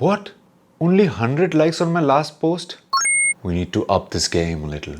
What? Only 100 likes on my last post? We need to up this game a little.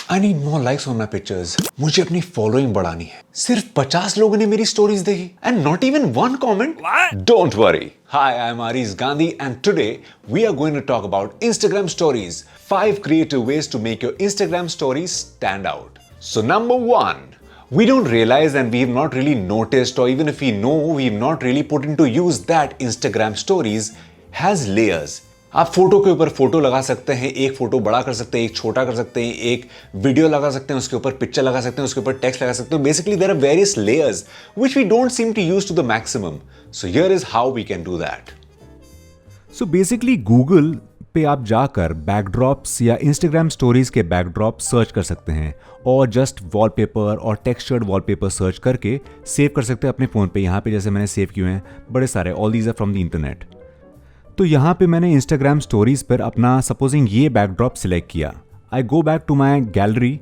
I need more likes on my pictures. मुझे अपनी following बढ़ानी है. सिर्फ 50 लोगों ने मेरी स्टोरीज देखी and not even one comment. What? Don't worry. Hi, I'm Aris Gandhi and today we are going to talk about Instagram stories. 5 creative ways to make your Instagram stories stand out. So number 1. We don't realize and we have not really noticed, or even if we know, we have not really put into use that Instagram stories has layers. आप photo के ऊपर photo लगा सकते हैं, एक photo बड़ा कर सकते हैं, एक छोटा कर सकते हैं, एक वीडियो लगा सकते हैं, उसके ऊपर पिक्चर लगा सकते हैं, उसके ऊपर टेक्स्ट लगा सकते हैं. Basically there are various layers which we don't seem to use to the maximum. So here is how we can do that. So basically Google पे आप जाकर बैकड्रॉप्स या इंस्टाग्राम स्टोरीज के बैकड्रॉप सर्च कर सकते हैं और जस्ट वॉलपेपर और टेक्सचर्ड वॉलपेपर सर्च करके सेव कर सकते हैं अपने फ़ोन पे. यहाँ पे जैसे मैंने सेव किए हैं बड़े सारे, all these are from the internet. तो यहाँ पे मैंने इंस्टाग्राम स्टोरीज पर अपना सपोजिंग ये बैकड्रॉप सिलेक्ट किया. I go back to my gallery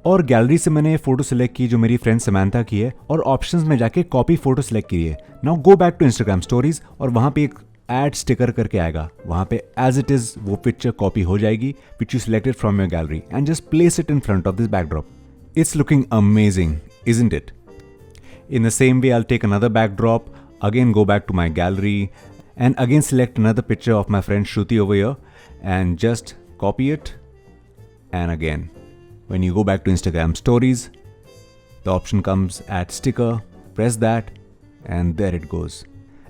और गैलरी से मैंने फ़ोटो सिलेक्ट की जो मेरी फ्रेंड समैंथा की है और ऑप्शंस में जाके कॉपी फ़ोटो सिलेक्ट की है. Now go back to Instagram stories और वहाँ पे एक ऐड स्टिकर करके आएगा. वहाँ पे एज इट इज़ वो पिक्चर कॉपी हो जाएगी which you selected from your gallery and just place it in front of this backdrop. It's looking amazing, isn't it? In the same way, I'll take another backdrop, again go back to my gallery and again select another picture of my friend Shruti over here and just copy it. And again, when you go back to Instagram stories, the option comes at sticker, press that and there it goes.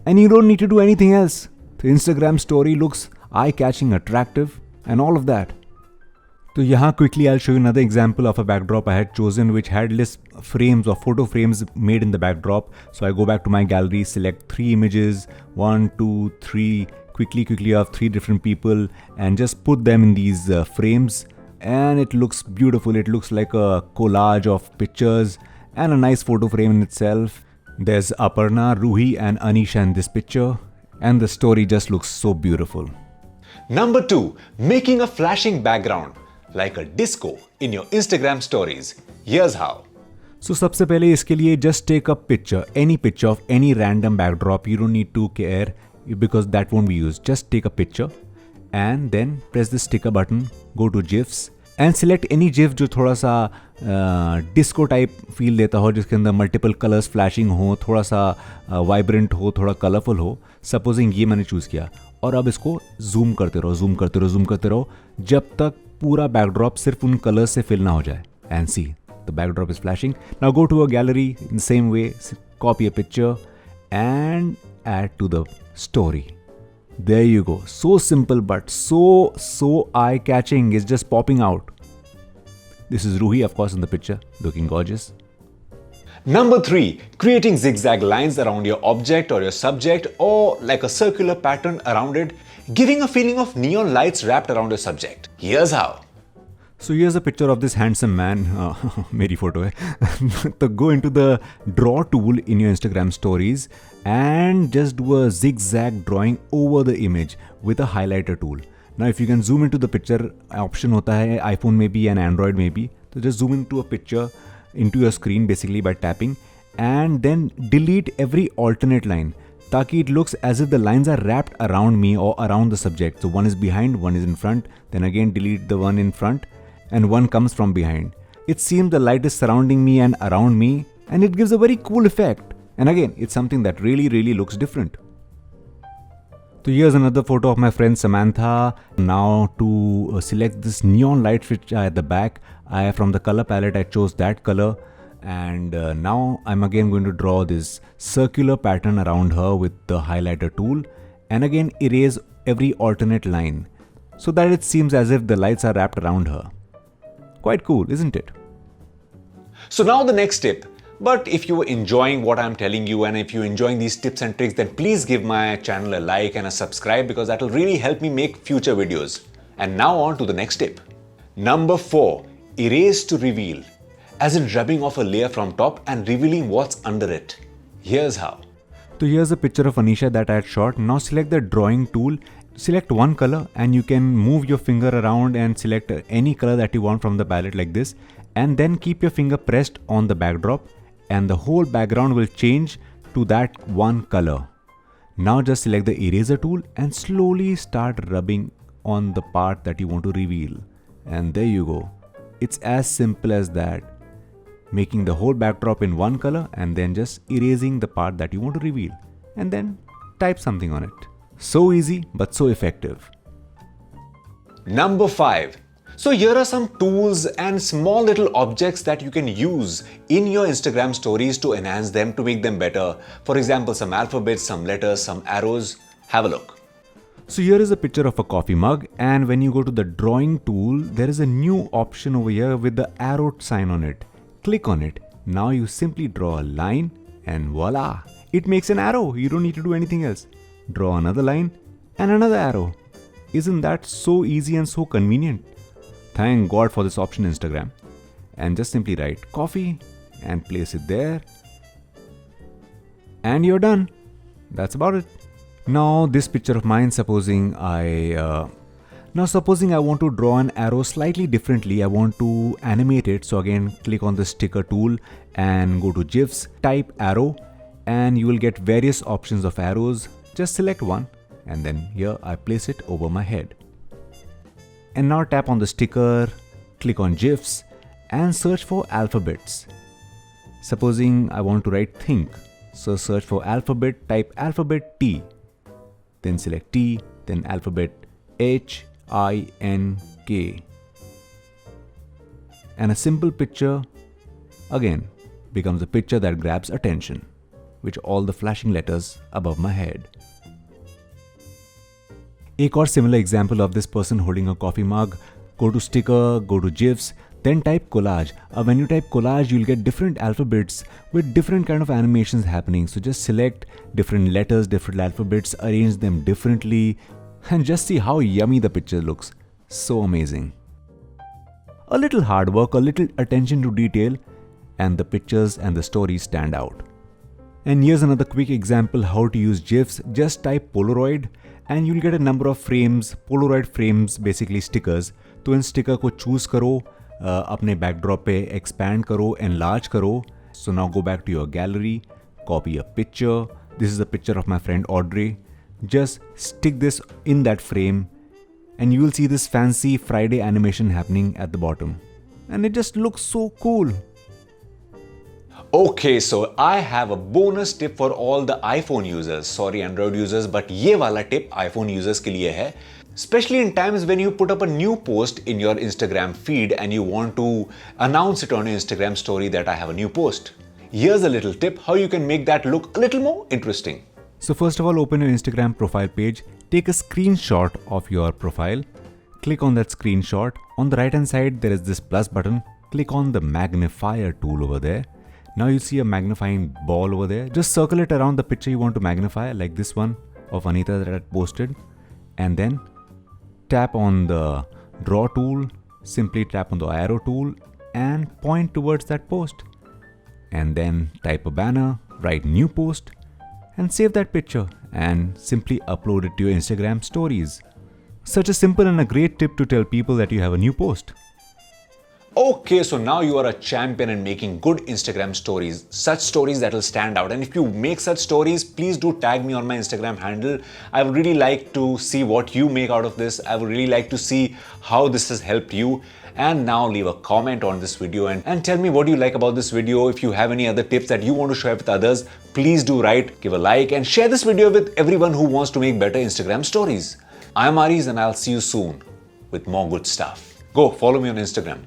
And you don't need to do anything else. The Instagram story looks eye-catching, attractive and all of that. So here quickly I'll show you another example of a backdrop I had chosen which had list frames or photo frames made in the backdrop. So I go back to my gallery, select 3 images, 1, 2, 3, quickly of 3 different people and just put them in these frames and it looks beautiful. It looks like a collage of pictures and a nice photo frame in itself. There's Aparna, Ruhi and Anisha in this picture and the story just looks so beautiful. Number 2, making a flashing background like a disco in your Instagram stories. Here's how. So सबसे पहले इसके लिए just take a picture, any picture of any random backdrop. You don't need to care because that won't be used. Just take a picture and then press the sticker button, go to GIFs and select any GIF जो थोड़ा सा disco type feel देता हो, जिसके अंदर multiple colors flashing हो, थोड़ा सा vibrant हो, थोड़ा colorful हो. Supposing ये मैंने choose किया और अब इसको zoom करते रहो जब तक पूरा backdrop सिर्फ उन colors से fill ना हो जाए. And see, the backdrop is flashing. Now go to a gallery in the same way, copy a picture and add to the story. There you go. So simple but so eye-catching. It's just popping out. This is Ruhi, of course, in the picture, looking gorgeous. Number 3, creating zigzag lines around your object or your subject or like a circular pattern around it, giving a feeling of neon lights wrapped around your subject. Here's how. So here's a picture of this handsome man. मेरी photo है. So go into the draw tool in your Instagram stories and just do a zigzag drawing over the image with a highlighter tool. Now if you can zoom into the picture, option होता है iPhone में भी and Android में भी. So just zoom into a picture into your screen basically by tapping and then delete every alternate line. ताकि it looks as if the lines are wrapped around me or around the subject. So one is behind, one is in front. Then again delete the one in front and one comes from behind. It seems the light is surrounding me and around me and it gives a very cool effect. And again, it's something that really looks different. So here's another photo of my friend Samantha. Now to select this neon light which are at the back, from the color palette I chose that color. And now I'm again going to draw this circular pattern around her with the highlighter tool and again erase every alternate line so that it seems as if the lights are wrapped around her. Quite cool, isn't it? So now the next tip. But if you are enjoying what I'm telling you and if you're enjoying these tips and tricks, then please give my channel a like and a subscribe because that will really help me make future videos. And now on to the next tip. Number 4, erase to reveal. As in rubbing off a layer from top and revealing what's under it. Here's how. So here's a picture of Anisha that I had shot. Now select the drawing tool, select one color and you can move your finger around and select any color that you want from the palette like this and then keep your finger pressed on the backdrop and the whole background will change to that one color. Now just select the eraser tool and slowly start rubbing on the part that you want to reveal. And there you go. It's as simple as that. Making the whole backdrop in one color and then just erasing the part that you want to reveal. And then type something on it. So easy but so effective. Number 5. So here are some tools and small little objects that you can use in your Instagram stories to enhance them, to make them better. For example, some alphabets, some letters, some arrows. Have a look. So here is a picture of a coffee mug, and when you go to the drawing tool, there is a new option over here with the arrow sign on it. Click on it. Now you simply draw a line and voila! It makes an arrow. You don't need to do anything else. Draw another line and another arrow. Isn't that so easy and so convenient? Thank God for this option, Instagram. And just simply write coffee and place it there. And you're done. That's about it. Now this picture of mine, supposing I want to draw an arrow slightly differently. I want to animate it. So again, click on the sticker tool and go to GIFs, type arrow, and you will get various options of arrows. Just select one, and then here I place it over my head. And now tap on the sticker, click on GIFs, and search for alphabets. Supposing I want to write think, so search for alphabet, type alphabet T, then select T, then alphabet HINK. And a simple picture again becomes a picture that grabs attention, with all the flashing letters above my head. एक और similar example of this person holding a coffee mug. Go to sticker, go to GIFs, then type collage. When you type collage, you'll get different alphabets with different kind of animations happening. So just select different letters, different alphabets, arrange them differently, and just see how yummy the picture looks. So amazing. A little hard work, a little attention to detail, and the pictures and the stories stand out. And here's another quick example how to use GIFs. Just type Polaroid and you'll get a number of frames, Polaroid frames, basically stickers. तो इन sticker को choose करो, अपने backdrop पे expand करो, enlarge करो. So now go back to your gallery, copy a picture. This is a picture of my friend Audrey. Just stick this in that frame and you will see this fancy Friday animation happening at the bottom. And it just looks so cool. Okay, so I have a bonus tip for all the iPhone users. Sorry, Android users, but ये वाला tip iPhone users के लिए है. Especially in times when you put up a new post in your Instagram feed and you want to announce it on your Instagram story that I have a new post. Here's a little tip how you can make that look a little more interesting. So first of all, open your Instagram profile page. Take a screenshot of your profile. Click on that screenshot. On the right hand side, there is this plus button. Click on the magnifier tool over there. Now you see a magnifying ball over there. Just circle it around the picture you want to magnify, like this one of Anita that I posted. And then tap on the draw tool, simply tap on the arrow tool and point towards that post. And then type a banner, write new post and save that picture and simply upload it to your Instagram stories. Such a simple and a great tip to tell people that you have a new post. Okay, so now you are a champion in making good Instagram stories, such stories that will stand out. And if you make such stories, please do tag me on my Instagram handle. I would really like to see what you make out of this. I would really like to see how this has helped you. And now leave a comment on this video and tell me what you like about this video. If you have any other tips that you want to share with others, please do write, give a like and share this video with everyone who wants to make better Instagram stories. I'm Aries and I'll see you soon with more good stuff. Go follow me on Instagram.